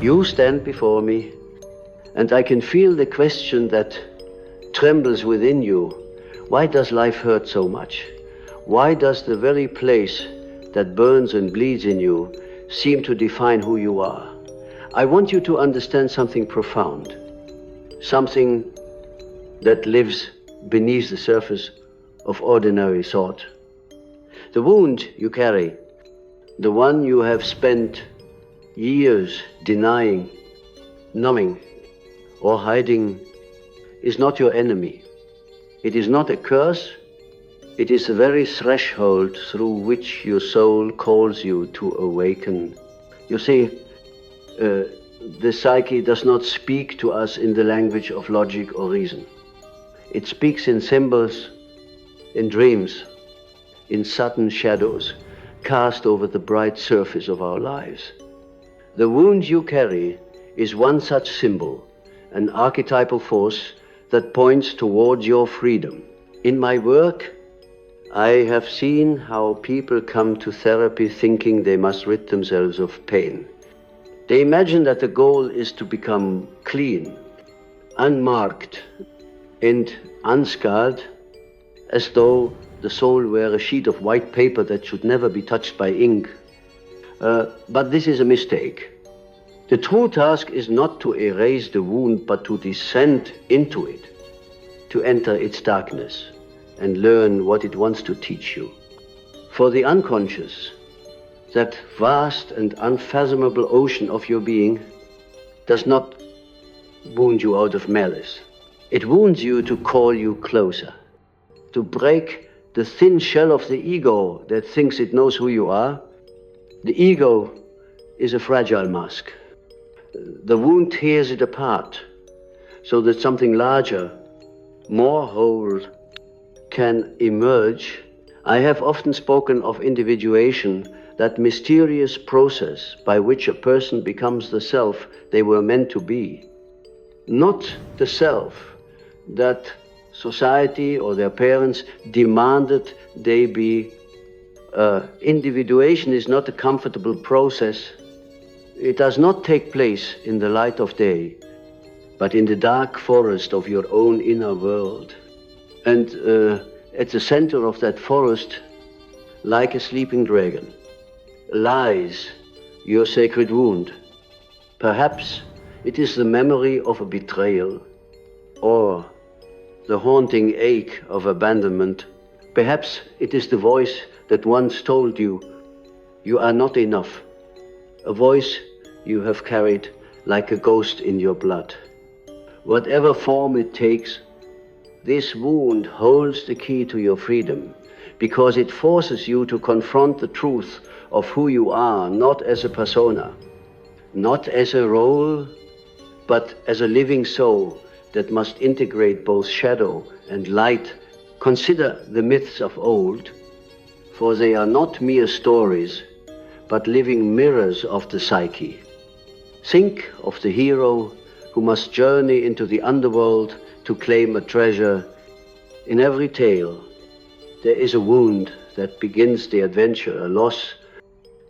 You stand before me, and I can feel the question that trembles within you. Why does life hurt so much? Why does the very place that burns and bleeds in you seem to define who you are? I want you to understand something profound, something that lives beneath the surface of ordinary thought. The wound you carry, the one you have spent years denying, numbing, or hiding, is not your enemy. It is not a curse. It is the very threshold through which your soul calls you to awaken. You see, the psyche does not speak to us in the language of logic or reason. It speaks in symbols, in dreams, in sudden shadows cast over the bright surface of our lives. The wound you carry is one such symbol, an archetypal force that points towards your freedom. In my work, I have seen how people come to therapy thinking they must rid themselves of pain. They imagine that the goal is to become clean, unmarked, and unscarred, as though the soul were a sheet of white paper that should never be touched by ink. But this is a mistake. The true task is not to erase the wound, but to descend into it, to enter its darkness and learn what it wants to teach you. For the unconscious, that vast and unfathomable ocean of your being, does not wound you out of malice. It wounds you to call you closer, to break the thin shell of the ego that thinks it knows who you are. The ego is a fragile mask. The wound tears it apart so that something larger, more whole, can emerge. I have often spoken of individuation, that mysterious process by which a person becomes the self they were meant to be. Not the self that society or their parents demanded they be. Individuation is not a comfortable process. It does not take place in the light of day, but in the dark forest of your own inner world. And at the center of that forest, like a sleeping dragon, lies your sacred wound. Perhaps it is the memory of a betrayal, or the haunting ache of abandonment. Perhaps it is the voice that once told you, you are not enough, a voice you have carried like a ghost in your blood. Whatever form it takes, this wound holds the key to your freedom, because it forces you to confront the truth of who you are, not as a persona, not as a role, but as a living soul that must integrate both shadow and light. Consider the myths of old, for they are not mere stories, but living mirrors of the psyche. Think of the hero who must journey into the underworld to claim a treasure. In every tale, there is a wound that begins the adventure, a loss,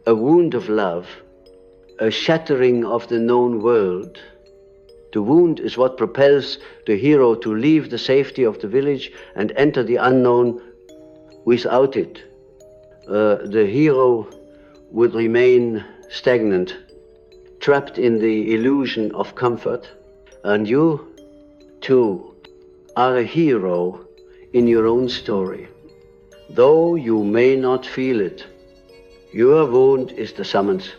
a wound of love, a shattering of the known world. The wound is what propels the hero to leave the safety of the village and enter the unknown. Without it, the hero would remain stagnant, trapped in the illusion of comfort. And you, too, are a hero in your own story. Though you may not feel it, your wound is the summons.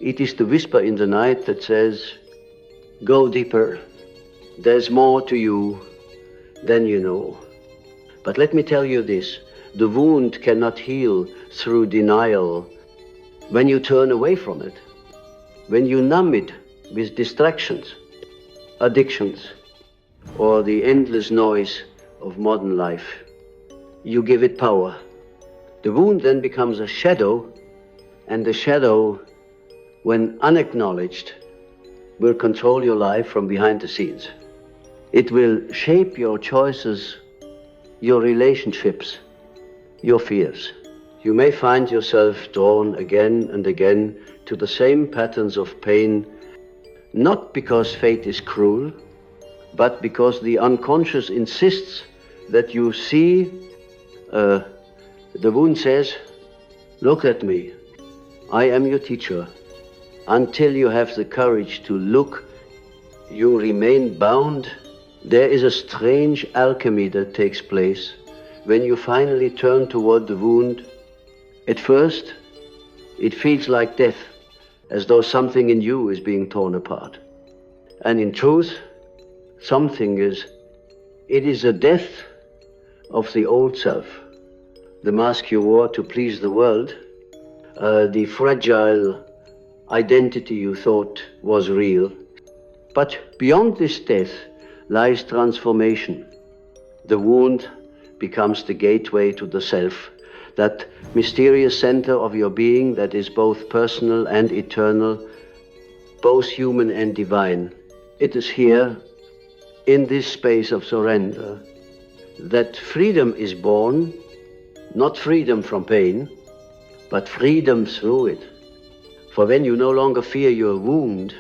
It is the whisper in the night that says, go deeper. There's more to you than you know. But let me tell you this, the wound cannot heal through denial. When you turn away from it, when you numb it with distractions, addictions, or the endless noise of modern life, you give it power. The wound then becomes a shadow, and the shadow, when unacknowledged, will control your life from behind the scenes. It will shape your choices, your relationships, your fears. You may find yourself drawn again and again to the same patterns of pain not because fate is cruel, but because the unconscious insists that you see. The wound says, look at me, I am your teacher. Until you have the courage to look, you remain bound. There is a strange alchemy that takes place when you finally turn toward the wound. At first, it feels like death, as though something in you is being torn apart. And in truth, it is a death of the old self, the mask you wore to please the world, the fragile identity you thought was real. But beyond this death lies transformation. The wound becomes the gateway to the self, that mysterious center of your being that is both personal and eternal, both human and divine. It is here, in this space of surrender, that freedom is born, not freedom from pain, but freedom through it. For when you no longer fear your wound,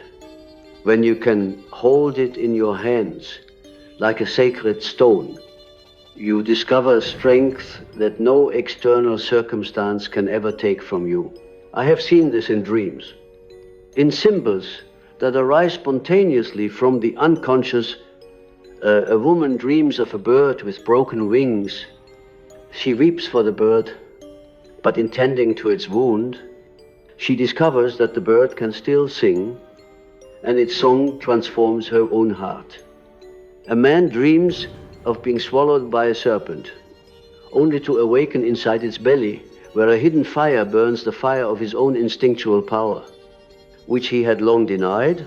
when you can hold it in your hands like a sacred stone, you discover strength that no external circumstance can ever take from you. I have seen this in dreams, in symbols that arise spontaneously from the unconscious. A woman dreams of a bird with broken wings. She weeps for the bird, but in tending to its wound, she discovers that the bird can still sing, and its song transforms her own heart. A man dreams of being swallowed by a serpent, only to awaken inside its belly, where a hidden fire burns the fire of his own instinctual power, which he had long denied.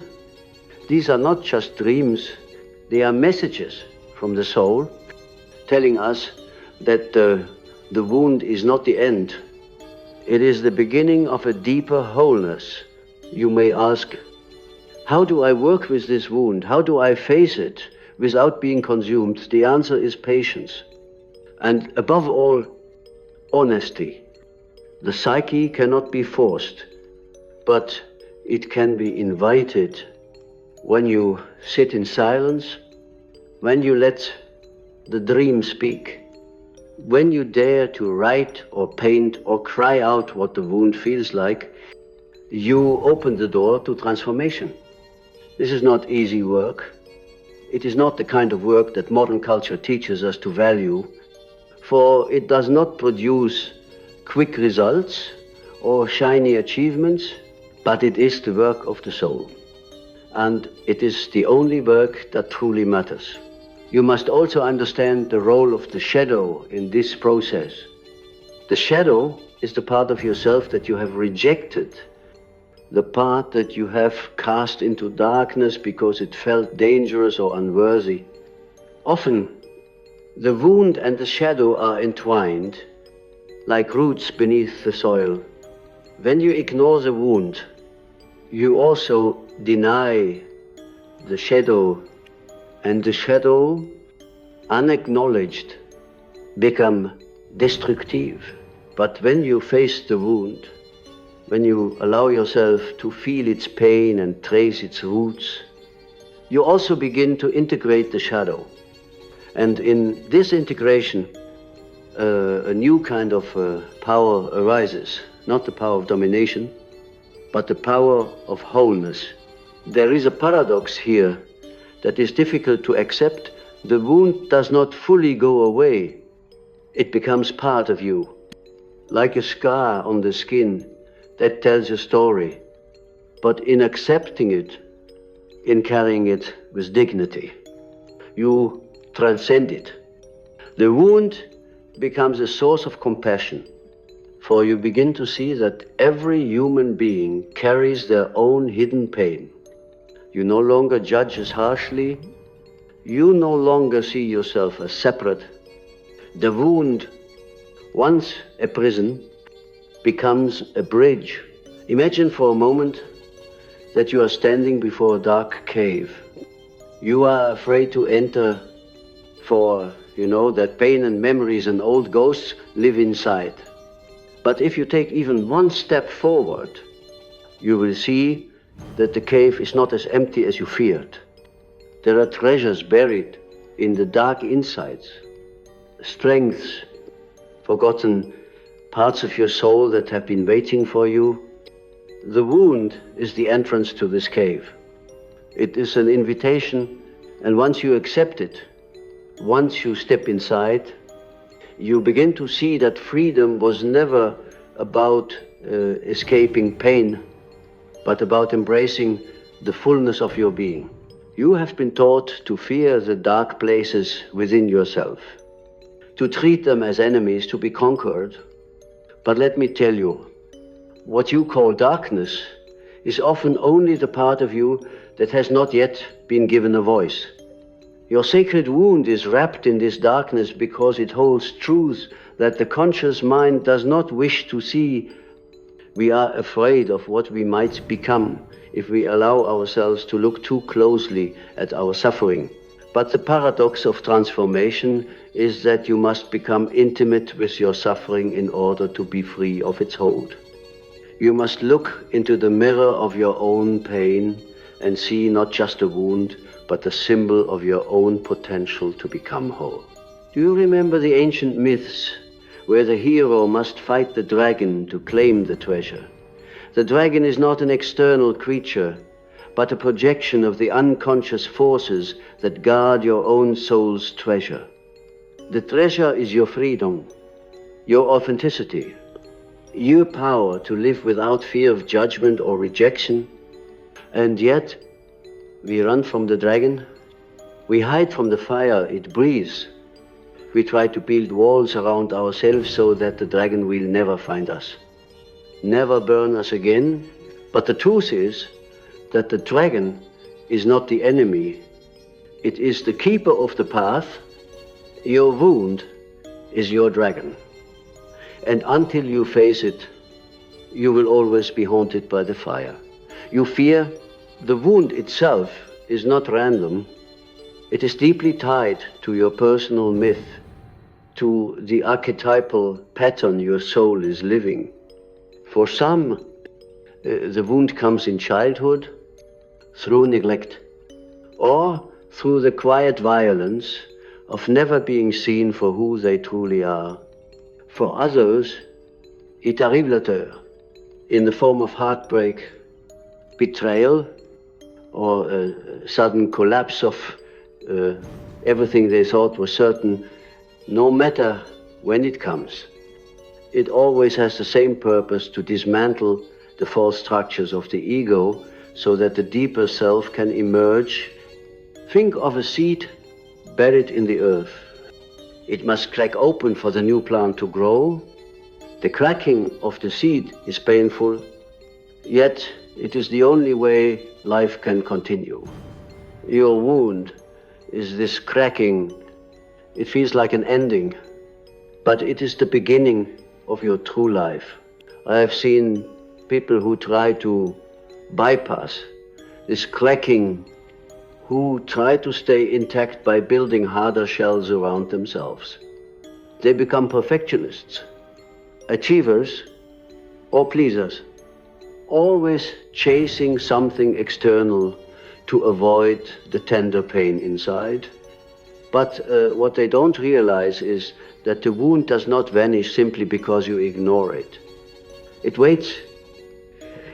These are not just dreams, they are messages from the soul, telling us that the wound is not the end. It is the beginning of a deeper wholeness. You may ask, how do I work with this wound? How do I face it without being consumed? The answer is patience. And above all, honesty. The psyche cannot be forced, but it can be invited. When you sit in silence, when you let the dream speak, when you dare to write or paint or cry out what the wound feels like, you open the door to transformation. This is not easy work. It is not the kind of work that modern culture teaches us to value, for it does not produce quick results or shiny achievements, but it is the work of the soul. And it is the only work that truly matters. You must also understand the role of the shadow in this process. The shadow is the part of yourself that you have rejected, the part that you have cast into darkness because it felt dangerous or unworthy. Often, the wound and the shadow are entwined, like roots beneath the soil. When you ignore the wound, you also deny the shadow, and the shadow, unacknowledged, become destructive. But when you face the wound, when you allow yourself to feel its pain and trace its roots, you also begin to integrate the shadow. And in this integration, a new kind of power arises, not the power of domination, but the power of wholeness. There is a paradox here that is difficult to accept. The wound does not fully go away. It becomes part of you, like a scar on the skin that tells a story. But in accepting it, in carrying it with dignity, you transcend it. The wound becomes a source of compassion, for you begin to see that every human being carries their own hidden pain. You no longer judge as harshly. You no longer see yourself as separate. The wound, once a prison, becomes a bridge. Imagine for a moment that you are standing before a dark cave. You are afraid to enter, for you know that pain and memories and old ghosts live inside. But if you take even one step forward, you will see that the cave is not as empty as you feared. There are treasures buried in the dark insides, strengths, forgotten parts of your soul that have been waiting for you. The wound is the entrance to this cave. It is an invitation, and once you accept it, once you step inside, you begin to see that freedom was never about escaping pain, but about embracing the fullness of your being. You have been taught to fear the dark places within yourself, to treat them as enemies to be conquered. But let me tell you, what you call darkness is often only the part of you that has not yet been given a voice. Your sacred wound is wrapped in this darkness because it holds truths that the conscious mind does not wish to see. We are afraid of what we might become if we allow ourselves to look too closely at our suffering. But the paradox of transformation is that you must become intimate with your suffering in order to be free of its hold. You must look into the mirror of your own pain and see not just a wound, but the symbol of your own potential to become whole. Do you remember the ancient myths where the hero must fight the dragon to claim the treasure? The dragon is not an external creature, but a projection of the unconscious forces that guard your own soul's treasure. The treasure is your freedom, your authenticity, your power to live without fear of judgment or rejection. And yet, we run from the dragon, we hide from the fire it breathes. We try to build walls around ourselves so that the dragon will never find us, never burn us again. But the truth is that the dragon is not the enemy. It is the keeper of the path. Your wound is your dragon. And until you face it, you will always be haunted by the fire. You fear. The wound itself is not random. It is deeply tied to your personal myth, to the archetypal pattern your soul is living. For some, the wound comes in childhood, through neglect, or through the quiet violence of never being seen for who they truly are. For others, it arrive in the form of heartbreak, betrayal, or a sudden collapse of everything they thought was certain. No matter when it comes, it always has the same purpose: to dismantle the false structures of the ego so that the deeper self can emerge. Think of a seed buried in the earth. It must crack open for the new plant to grow. The cracking of the seed is painful, yet it is the only way life can continue. Your wound is this cracking. It feels like an ending, but it is the beginning of your true life. I have seen people who try to bypass this cracking, who try to stay intact by building harder shells around themselves. They become perfectionists, achievers, or pleasers, always chasing something external to avoid the tender pain inside. But what they don't realize is that the wound does not vanish simply because you ignore it. It waits.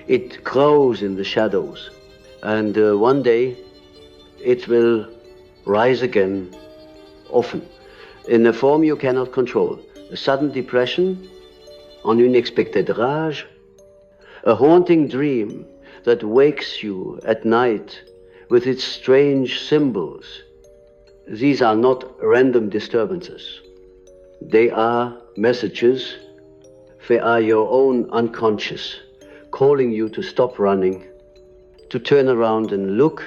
It grows in the shadows. And one day it will rise again, often, in a form you cannot control. A sudden depression, an unexpected rage, a haunting dream that wakes you at night with its strange symbols. These are not random disturbances. They are messages. They are your own unconscious, calling you to stop running, to turn around and look.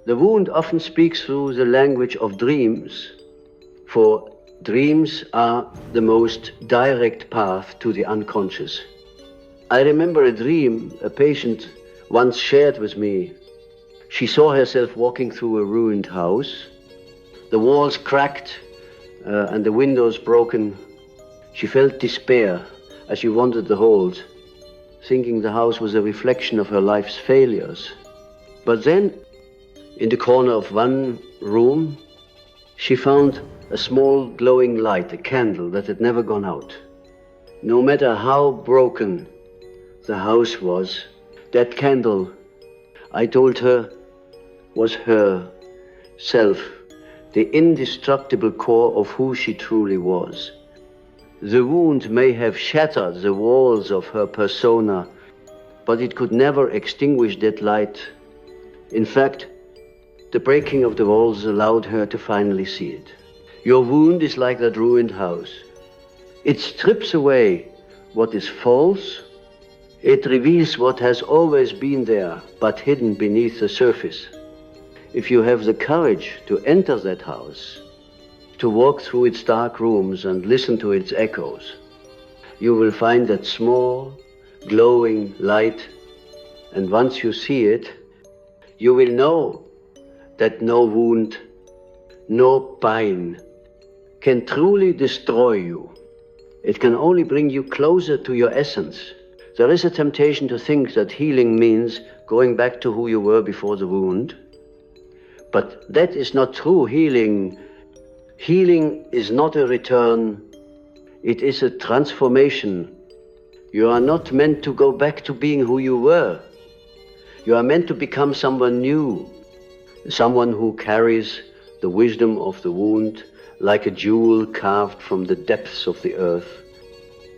The wound often speaks through the language of dreams, for dreams are the most direct path to the unconscious. I remember a dream a patient once shared with me. She saw herself walking through a ruined house, the walls cracked and the windows broken. She felt despair as she wandered the halls, thinking the house was a reflection of her life's failures. But then, in the corner of one room, she found a small glowing light, a candle that had never gone out. No matter how broken the house was, that candle, I told her, was her self, the indestructible core of who she truly was. The wound may have shattered the walls of her persona, but it could never extinguish that light. In fact, the breaking of the walls allowed her to finally see it. Your wound is like that ruined house. It strips away what is false. It reveals what has always been there, but hidden beneath the surface. If you have the courage to enter that house, to walk through its dark rooms and listen to its echoes, you will find that small, glowing light, and once you see it, you will know that no wound, no pain can truly destroy you. It can only bring you closer to your essence. There is a temptation to think that healing means going back to who you were before the wound. But that is not true. Healing is not a return. It is a transformation. You are not meant to go back to being who you were. You are meant to become someone new, someone who carries the wisdom of the wound like a jewel carved from the depths of the earth.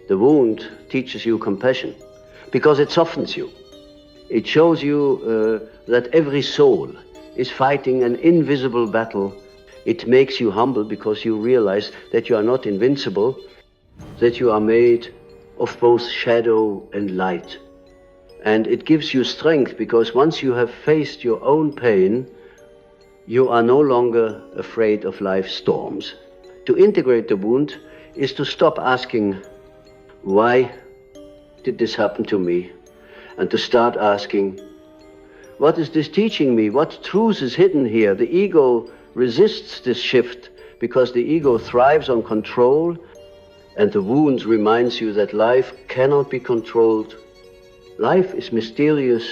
The wound teaches you compassion because it softens you. It shows you that every soul is fighting an invisible battle. It makes you humble because you realize that you are not invincible, that you are made of both shadow and light. And it gives you strength because once you have faced your own pain, you are no longer afraid of life's storms. To integrate the wound is to stop asking, why did this happen to me? And to start asking, what is this teaching me? What truth is hidden here? The ego resists this shift because the ego thrives on control, and the wound reminds you that life cannot be controlled. Life is mysterious,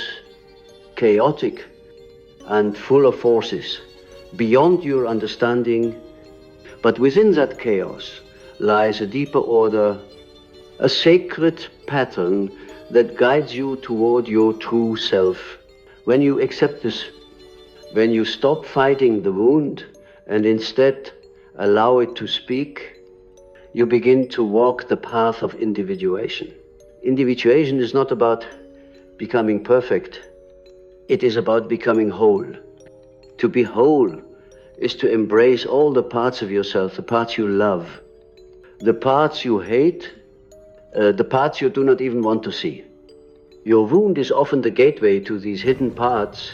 chaotic, and full of forces beyond your understanding. But within that chaos lies a deeper order, a sacred pattern that guides you toward your true self. When you accept this, when you stop fighting the wound and instead allow it to speak, you begin to walk the path of individuation. Individuation is not about becoming perfect. It is about becoming whole. To be whole is to embrace all the parts of yourself, the parts you love, the parts you hate, the parts you do not even want to see. Your wound is often the gateway to these hidden parts.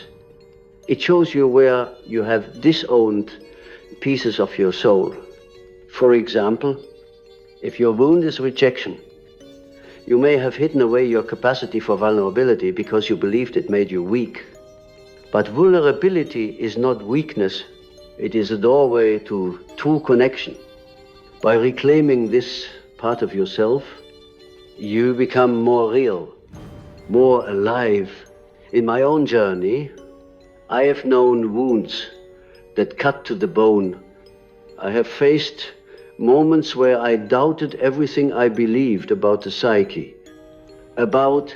It shows you where you have disowned pieces of your soul. For example, if your wound is rejection, you may have hidden away your capacity for vulnerability because you believed it made you weak. But vulnerability is not weakness. It is a doorway to true connection. By reclaiming this part of yourself, you become more real, more alive. In my own journey, I have known wounds that cut to the bone. I have faced moments where I doubted everything I believed about the psyche, about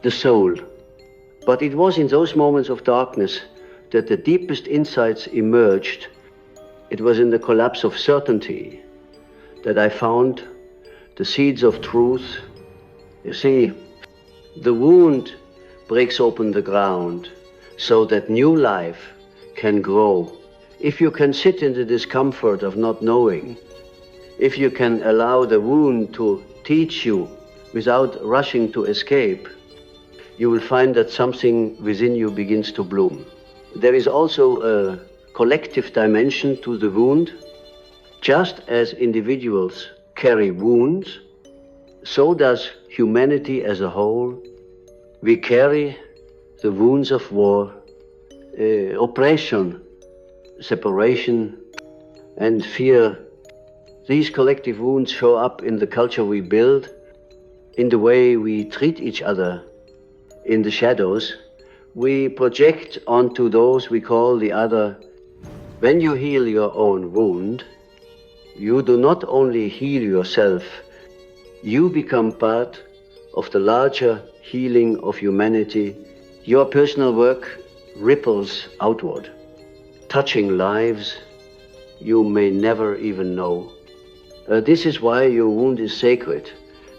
the soul. But it was in those moments of darkness that the deepest insights emerged. It was in the collapse of certainty that I found the seeds of truth. You see, the wound breaks open the ground so that new life can grow. If you can sit in the discomfort of not knowing, if you can allow the wound to teach you without rushing to escape, you will find that something within you begins to bloom. There is also a collective dimension to the wound. Just as individuals carry wounds, so does humanity as a whole. We carry the wounds of war, oppression, separation, and fear. These collective wounds show up in the culture we build, in the way we treat each other, in the shadows we project onto those we call the other. When you heal your own wound, you do not only heal yourself, you become part of the larger healing of humanity. Your personal work ripples outward, touching lives you may never even know. This is why your wound is sacred,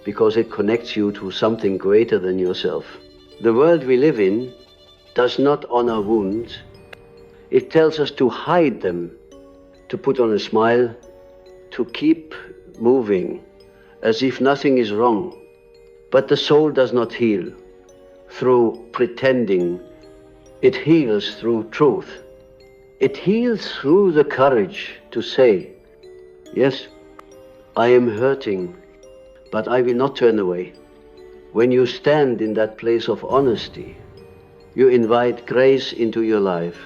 because it connects you to something greater than yourself. The world we live in does not honor wounds. It tells us to hide them, to put on a smile, to keep moving, as if nothing is wrong. But the soul does not heal through pretending. It heals through truth. It heals through the courage to say, yes, I am hurting, but I will not turn away. When you stand in that place of honesty, you invite grace into your life.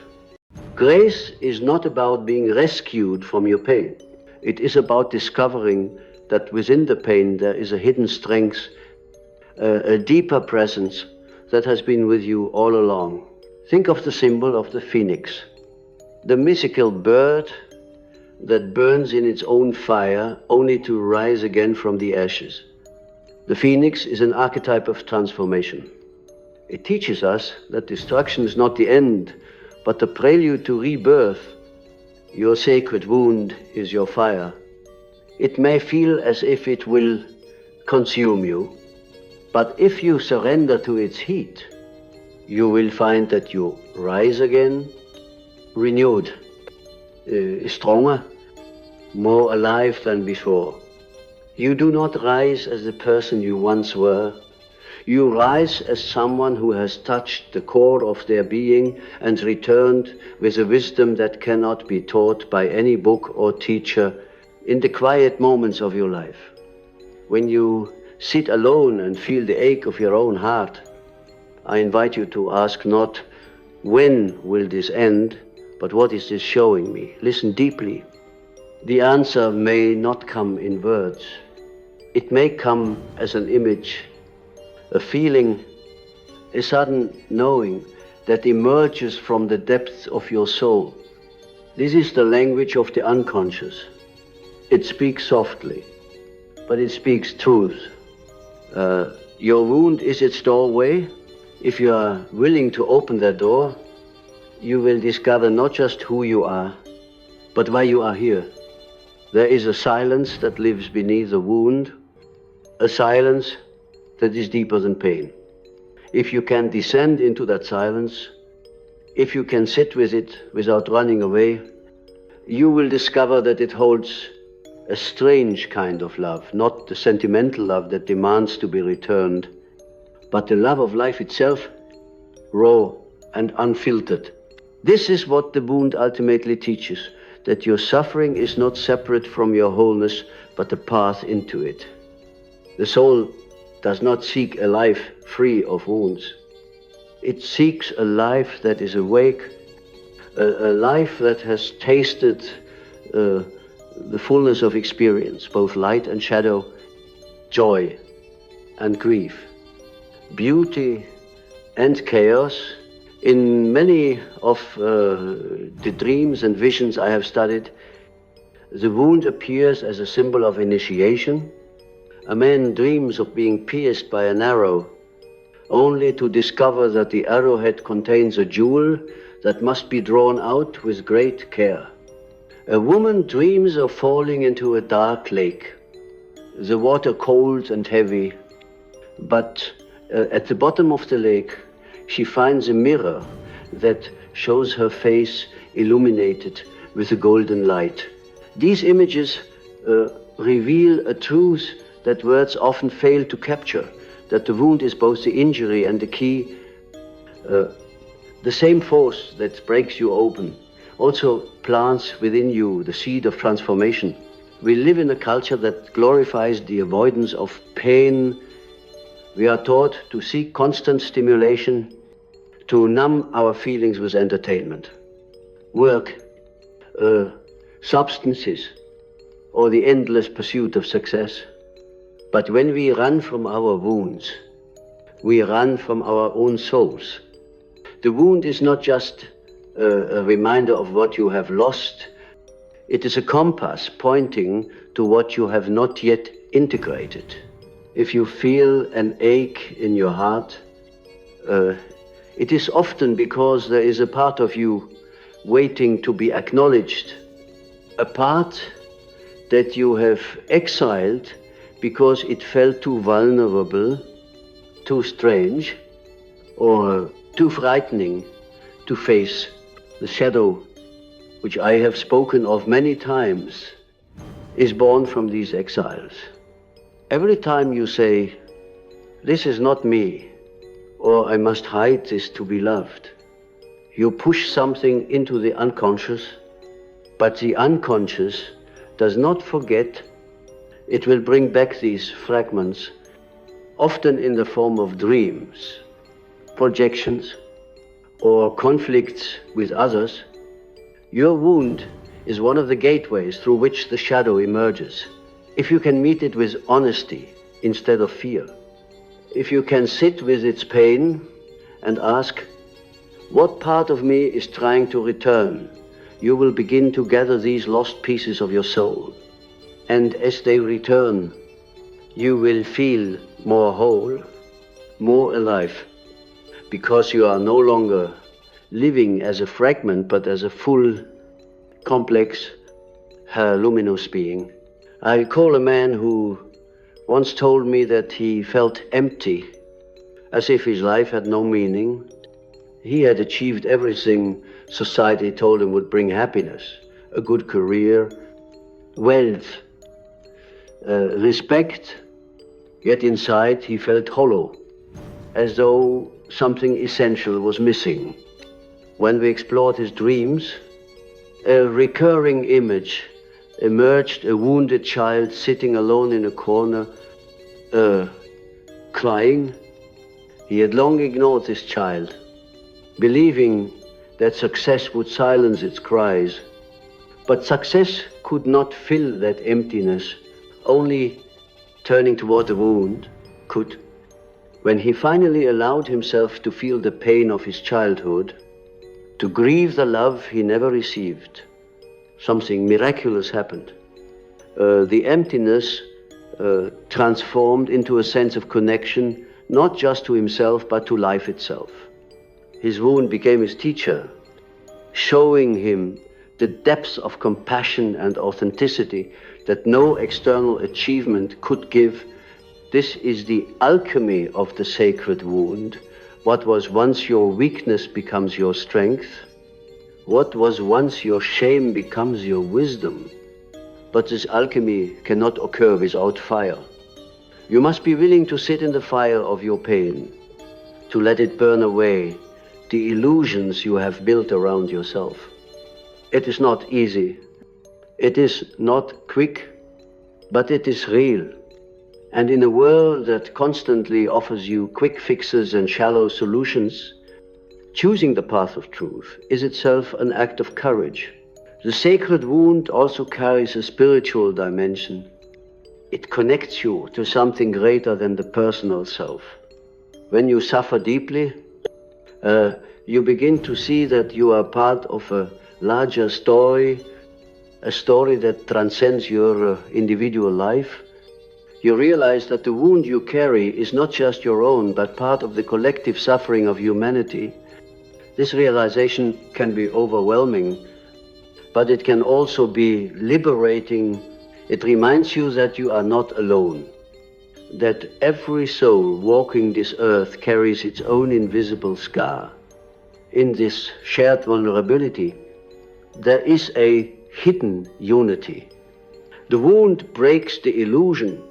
Grace is not about being rescued from your pain. It is about discovering that within the pain there is a hidden strength, a deeper presence that has been with you all along. Think of the symbol of the phoenix, the mythical bird that burns in its own fire only to rise again from the ashes. The phoenix is an archetype of transformation. It teaches us that destruction is not the end, but the prelude to rebirth. Your sacred wound is your fire. It may feel as if it will consume you, but if you surrender to its heat, you will find that you rise again, renewed, stronger, more alive than before. You do not rise as the person you once were. You rise as someone who has touched the core of their being and returned with a wisdom that cannot be taught by any book or teacher in the quiet moments of your life. When you sit alone and feel the ache of your own heart, I invite you to ask not, when will this end, but what is this showing me? Listen deeply. The answer may not come in words. It may come as an image, a feeling, a sudden knowing that emerges from the depths of your soul. This is the language of the unconscious. It speaks softly, but it speaks truth. Your wound is its doorway. If you are willing to open that door, you will discover not just who you are, but why you are here. There is a silence that lives beneath the wound, a silence that is deeper than pain. If you can descend into that silence, if you can sit with it without running away, you will discover that it holds a strange kind of love, not the sentimental love that demands to be returned, but the love of life itself, raw and unfiltered. This is what the wound ultimately teaches, that your suffering is not separate from your wholeness, but a path into it. The soul does not seek a life free of wounds. It seeks a life that is awake, a life that has tasted the fullness of experience, both light and shadow, joy and grief, beauty and chaos. In many of the dreams and visions I have studied, the wound appears as a symbol of initiation. A man dreams of being pierced by an arrow, only to discover that the arrowhead contains a jewel that must be drawn out with great care. A woman dreams of falling into a dark lake, the water cold and heavy, but at the bottom of the lake she finds a mirror that shows her face illuminated with a golden light. These images reveal a truth that words often fail to capture, that the wound is both the injury and the key. The same force that breaks you open also plants within you the seed of transformation. We live in a culture that glorifies the avoidance of pain. We are taught to seek constant stimulation, to numb our feelings with entertainment, work, substances, or the endless pursuit of success. But when we run from our wounds, we run from our own souls. The wound is not just a reminder of what you have lost. It is a compass pointing to what you have not yet integrated. If you feel an ache in your heart, it is often because there is a part of you waiting to be acknowledged, a part that you have exiled because it felt too vulnerable, too strange, or too frightening to face the shadow, which I have spoken of many times, is born from these exiles. Every time you say, "This is not me," or "I must hide this to be loved," you push something into the unconscious, but the unconscious does not forget. It will bring back these fragments, often in the form of dreams, projections, or conflicts with others. Your wound is one of the gateways through which the shadow emerges. If you can meet it with honesty instead of fear, if you can sit with its pain and ask, what part of me is trying to return, you will begin to gather these lost pieces of your soul. And as they return, you will feel more whole, more alive, because you are no longer living as a fragment, but as a full, complex, luminous being. I recall a man who once told me that he felt empty, as if his life had no meaning. He had achieved everything society told him would bring happiness: a good career, wealth, respect, yet inside he felt hollow, as though something essential was missing. When we explored his dreams, a recurring image emerged: a wounded child sitting alone in a corner, crying. He had long ignored this child, believing that success would silence its cries. But success could not fill that emptiness. Only turning toward the wound could. When he finally allowed himself to feel the pain of his childhood, to grieve the love he never received, something miraculous happened. The emptiness transformed into a sense of connection, not just to himself, but to life itself. His wound became his teacher, showing him the depths of compassion and authenticity that no external achievement could give. This is the alchemy of the sacred wound. What was once your weakness becomes your strength. What was once your shame becomes your wisdom. But this alchemy cannot occur without fire. You must be willing to sit in the fire of your pain, to let it burn away the illusions you have built around yourself. It is not easy. It is not quick, but it is real. And in a world that constantly offers you quick fixes and shallow solutions, choosing the path of truth is itself an act of courage. The sacred wound also carries a spiritual dimension. It connects you to something greater than the personal self. When you suffer deeply, you begin to see that you are part of a larger story, a story that transcends your individual life. You realize that the wound you carry is not just your own, but part of the collective suffering of humanity. This realization can be overwhelming, but it can also be liberating. It reminds you that you are not alone, that every soul walking this earth carries its own invisible scar. In this shared vulnerability, there is a hidden unity. The wound breaks the illusion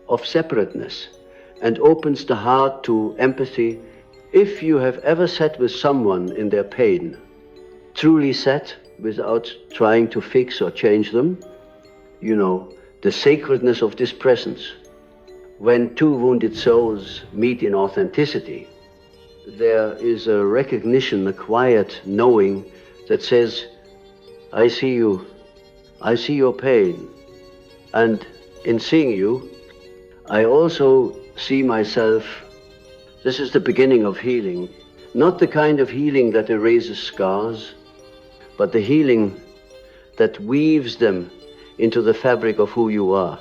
of separateness and opens the heart to empathy. If you have ever sat with someone in their pain, truly sat without trying to fix or change them, you know the sacredness of this presence. When two wounded souls meet in authenticity, there is a recognition, a quiet knowing that says, I see you, I see your pain, and in seeing you, I also see myself. This is the beginning of healing. Not the kind of healing that erases scars, but the healing that weaves them into the fabric of who you are,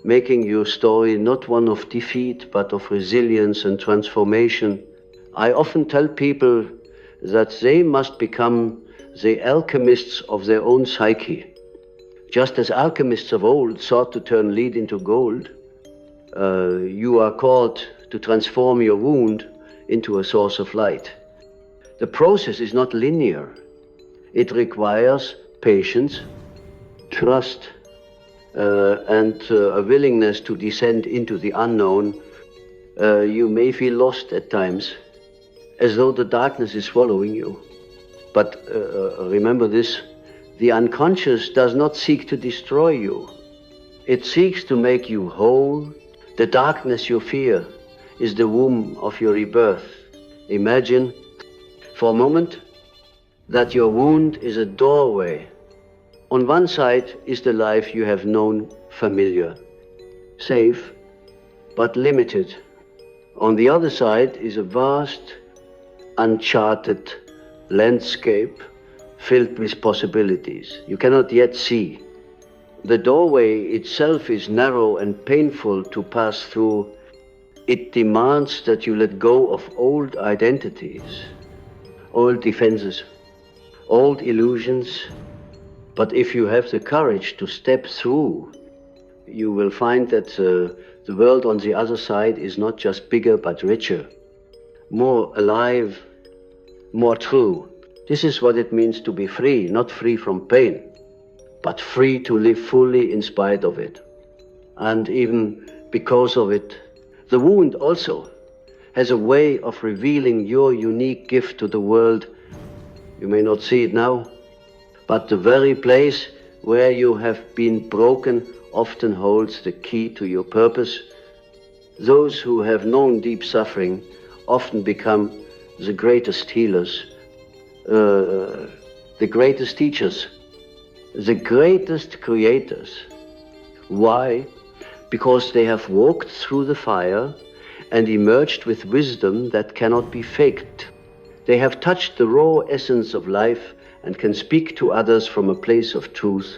making your story not one of defeat, but of resilience and transformation. I often tell people that they must become the alchemists of their own psyche. Just as alchemists of old sought to turn lead into gold, you are called to transform your wound into a source of light. The process is not linear. It requires patience, trust, and a willingness to descend into the unknown. You may feel lost at times, as though the darkness is swallowing you. But remember this, the unconscious does not seek to destroy you. It seeks to make you whole. The darkness you fear is the womb of your rebirth. Imagine for a moment that your wound is a doorway. On one side is the life you have known, familiar, safe, but limited. On the other side is a vast, uncharted landscape filled with possibilities you cannot yet see. The doorway itself is narrow and painful to pass through. It demands that you let go of old identities, old defenses, old illusions. But if you have the courage to step through, you will find that the world on the other side is not just bigger but richer, more alive, more true. This is what it means to be free, not free from pain, but free to live fully in spite of it. And even because of it, the wound also has a way of revealing your unique gift to the world. You may not see it now, but the very place where you have been broken often holds the key to your purpose. Those who have known deep suffering often become the greatest healers, the greatest teachers, the greatest creators. Why? Because they have walked through the fire and emerged with wisdom that cannot be faked. They have touched the raw essence of life and can speak to others from a place of truth.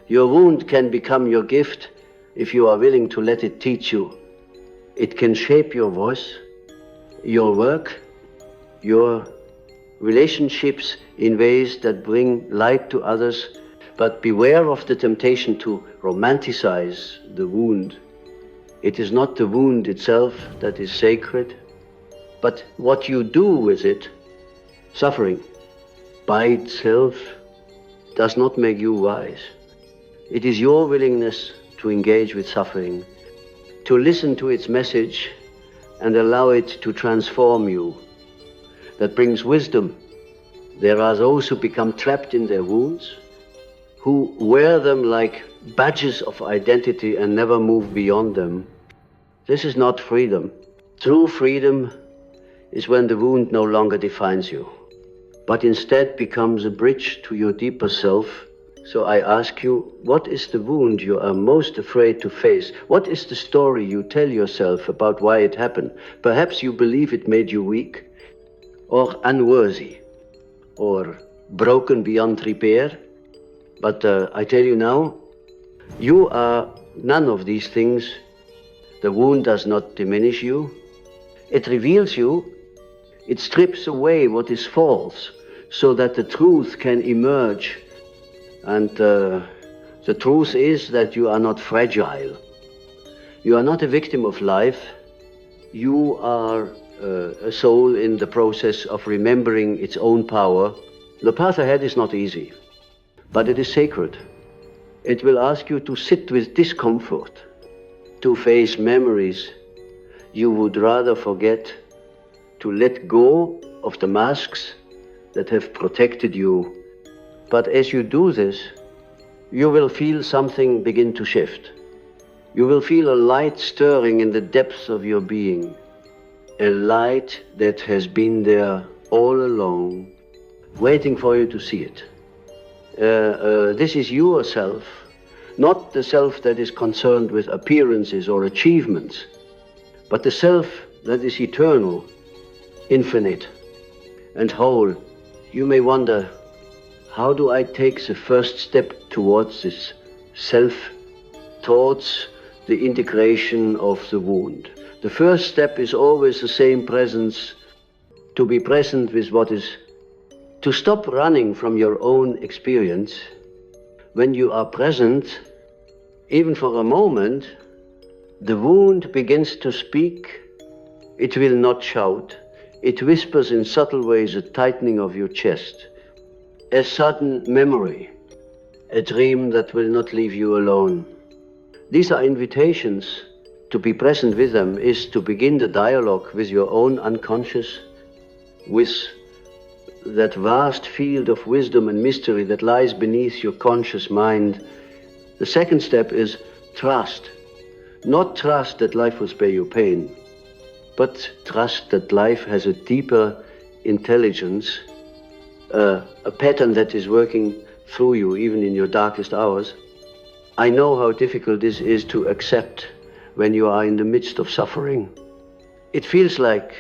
Your wound can become your gift if you are willing to let it teach you. It can shape your voice, your work, your relationships in ways that bring light to others. But beware of the temptation to romanticize the wound. It is not the wound itself that is sacred, but what you do with it. Suffering by itself does not make you wise. It is your willingness to engage with suffering, to listen to its message and allow it to transform you, that brings wisdom. There are those who become trapped in their wounds, who wear them like badges of identity and never move beyond them. This is not freedom. True freedom is when the wound no longer defines you, but instead becomes a bridge to your deeper self. So I ask you, what is the wound you are most afraid to face? What is the story you tell yourself about why it happened? Perhaps you believe it made you weak, or unworthy, or broken beyond repair. But I tell you now, you are none of these things. The wound does not diminish you. It reveals you. It strips away what is false so that the truth can emerge. And the truth is that you are not fragile. You are not a victim of life. You are a soul in the process of remembering its own power. The path ahead is not easy, but it is sacred. It will ask you to sit with discomfort, to face memories you would rather forget, to let go of the masks that have protected you. But as you do this, you will feel something begin to shift. You will feel a light stirring in the depths of your being, a light that has been there all along, waiting for you to see it. This is yourself, not the self that is concerned with appearances or achievements, but the self that is eternal, infinite, and whole, you may wonder, how do I take the first step towards this self, towards the integration of the wound? The first step is always the same presence, to be present with what is, to stop running from your own experience. When you are present, even for a moment, the wound begins to speak. It will not shout. It whispers in subtle ways a tightening of your chest, a sudden memory, a dream that will not leave you alone. These are invitations. To be present with them is to begin the dialogue with your own unconscious, with that vast field of wisdom and mystery that lies beneath your conscious mind. The second step is trust. Not trust that life will spare you pain, but trust that life has a deeper intelligence, a pattern that is working through you even in your darkest hours. I know how difficult this is to accept when you are in the midst of suffering. It feels like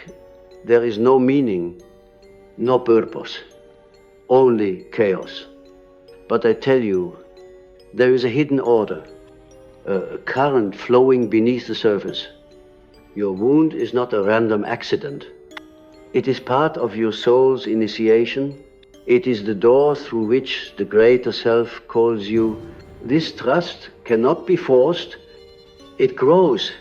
there is no meaning, no purpose, only chaos. But I tell you, there is a hidden order, a current flowing beneath the surface. Your wound is not a random accident. It is part of your soul's initiation. It is the door through which the greater self calls you. This trust cannot be forced. It grows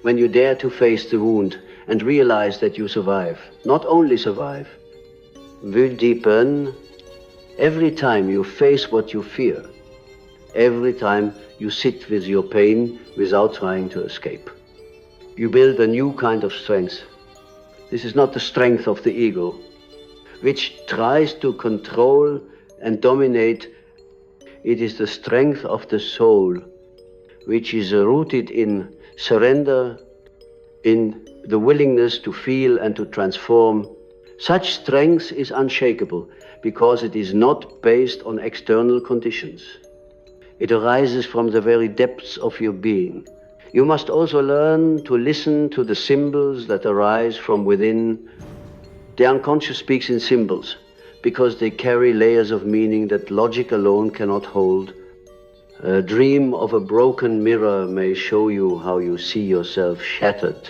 when you dare to face the wound and realize that you survive. Not only survive, will deepen every time you face what you fear, every time you sit with your pain without trying to escape. You build a new kind of strength. This is not the strength of the ego, which tries to control and dominate. It is the strength of the soul, which is rooted in surrender, in the willingness to feel and to transform. Such strength is unshakable because it is not based on external conditions. It arises from the very depths of your being. You must also learn to listen to the symbols that arise from within. The unconscious speaks in symbols because they carry layers of meaning that logic alone cannot hold. A dream of a broken mirror may show you how you see yourself shattered,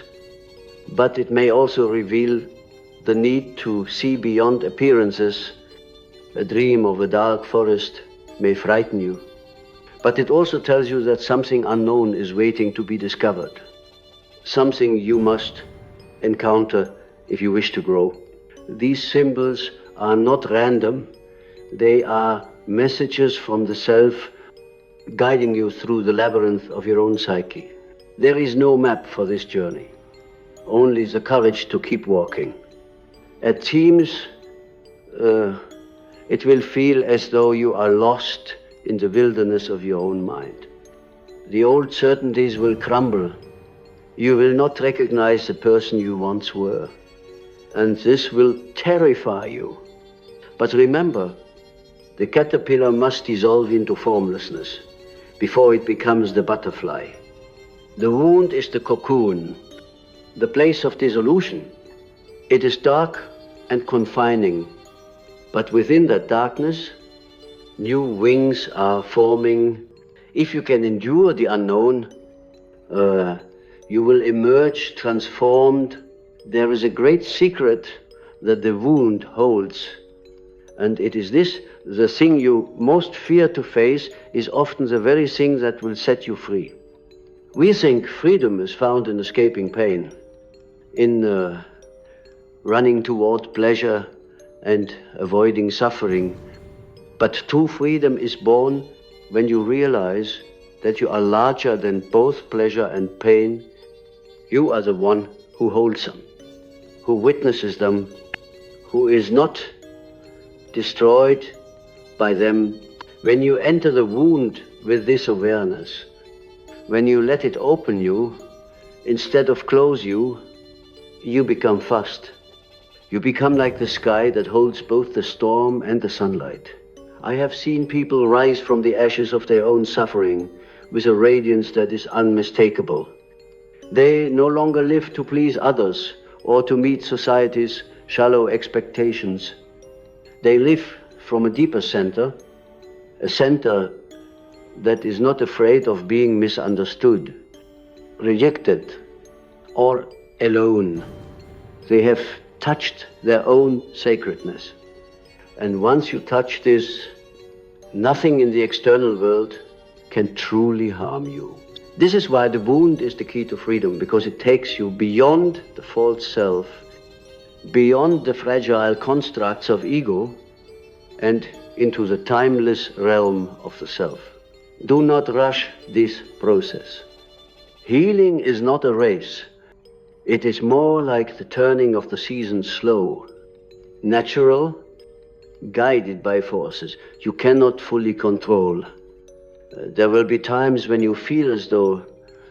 but it may also reveal the need to see beyond appearances. A dream of a dark forest may frighten you, but it also tells you that something unknown is waiting to be discovered, something you must encounter if you wish to grow. These symbols are not random. They are messages from the self guiding you through the labyrinth of your own psyche. There is no map for this journey, only the courage to keep walking. At times, it will feel as though you are lost in the wilderness of your own mind. The old certainties will crumble. You will not recognize the person you once were, and this will terrify you. But remember, the caterpillar must dissolve into formlessness before it becomes the butterfly. The wound is the cocoon, the place of dissolution. It is dark and confining, but within that darkness, new wings are forming. If you can endure the unknown, you will emerge transformed. There is a great secret that the wound holds, and it is this: the thing you most fear to face is often the very thing that will set you free. We think freedom is found in escaping pain, in running toward pleasure and avoiding suffering. But true freedom is born when you realize that you are larger than both pleasure and pain. You are the one who holds them, who witnesses them, who is not destroyed by them. When you enter the wound with this awareness, when you let it open you instead of close you, you become fast. You become like the sky that holds both the storm and the sunlight. I have seen people rise from the ashes of their own suffering with a radiance that is unmistakable. They no longer live to please others or to meet society's shallow expectations. They live from a deeper center, a center that is not afraid of being misunderstood, rejected, or alone. They have touched their own sacredness. And once you touch this, nothing in the external world can truly harm you. This is why the wound is the key to freedom, because it takes you beyond the false self, beyond the fragile constructs of ego, and into the timeless realm of the self. Do not rush this process. Healing is not a race. It is more like the turning of the seasons, slow, natural, guided by forces you cannot fully control. There will be times when you feel as though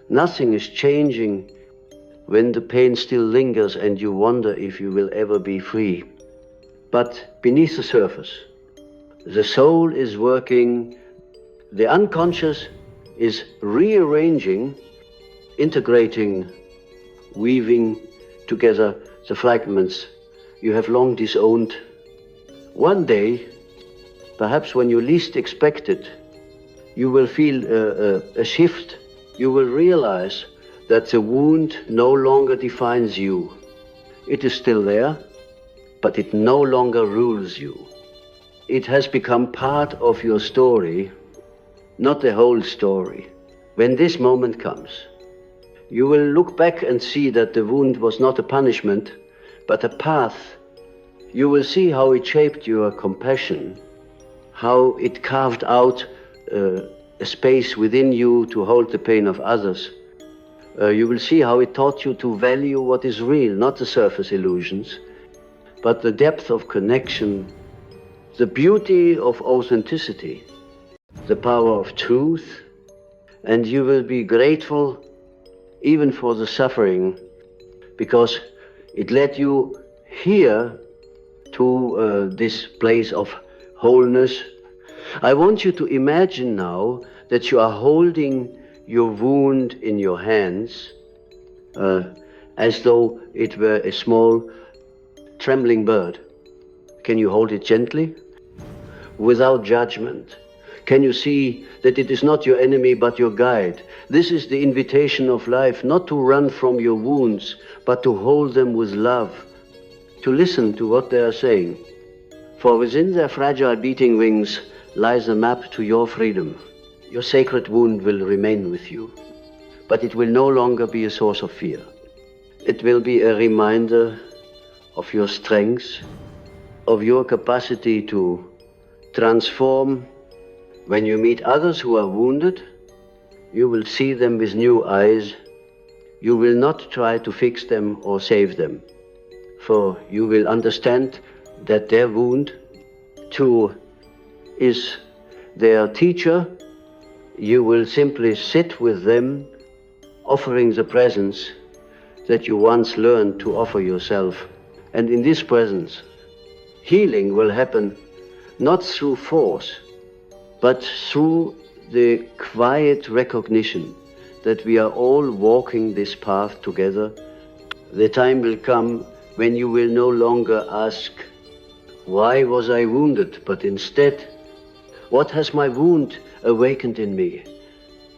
nothing is changing, when the pain still lingers and you wonder if you will ever be free. But beneath the surface, the soul is working, the unconscious is rearranging, integrating, weaving together the fragments you have long disowned. One day, perhaps when you least expect it, you will feel a shift. You will realize that the wound no longer defines you. It is still there, but it no longer rules you. It has become part of your story, not the whole story. When this moment comes, you will look back and see that the wound was not a punishment, but a path. You will see how it shaped your compassion, how it carved out a space within you to hold the pain of others. You will see how it taught you to value what is real, not the surface illusions, but the depth of connection, the beauty of authenticity, the power of truth, and you will be grateful even for the suffering, because it led you here to this place of wholeness. I want you to imagine now that you are holding your wound in your hands, as though it were a small trembling bird. Can you hold it gently, without judgment? Can you see that it is not your enemy but your guide? This is the invitation of life, not to run from your wounds, but to hold them with love, to listen to what they are saying. For within their fragile beating wings lies a map to your freedom. Your sacred wound will remain with you, but it will no longer be a source of fear. It will be a reminder of your strengths, of your capacity to transform. When you meet others who are wounded, you will see them with new eyes. You will not try to fix them or save them, for you will understand that their wound, too, is their teacher. You will simply sit with them, offering the presence that you once learned to offer yourself. And in this presence, healing will happen not through force, but through the quiet recognition that we are all walking this path together. The time will come when you will no longer ask, why was I wounded? But instead, what has my wound awakened in me?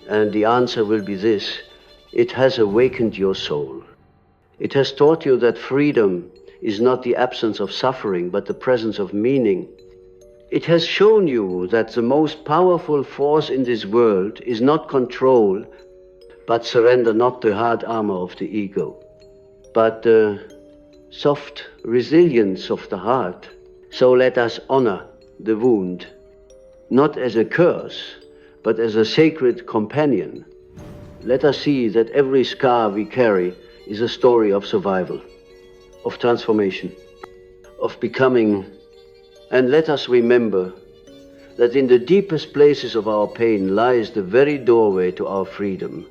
And the answer will be this: it has awakened your soul. It has taught you that freedom is not the absence of suffering, but the presence of meaning. It has shown you that the most powerful force in this world is not control, but surrender, not the hard armor of the ego, but the soft resilience of the heart. So let us honor the wound, not as a curse, but as a sacred companion. Let us see that every scar we carry is a story of survival, of transformation, of becoming. And let us remember that in the deepest places of our pain lies the very doorway to our freedom.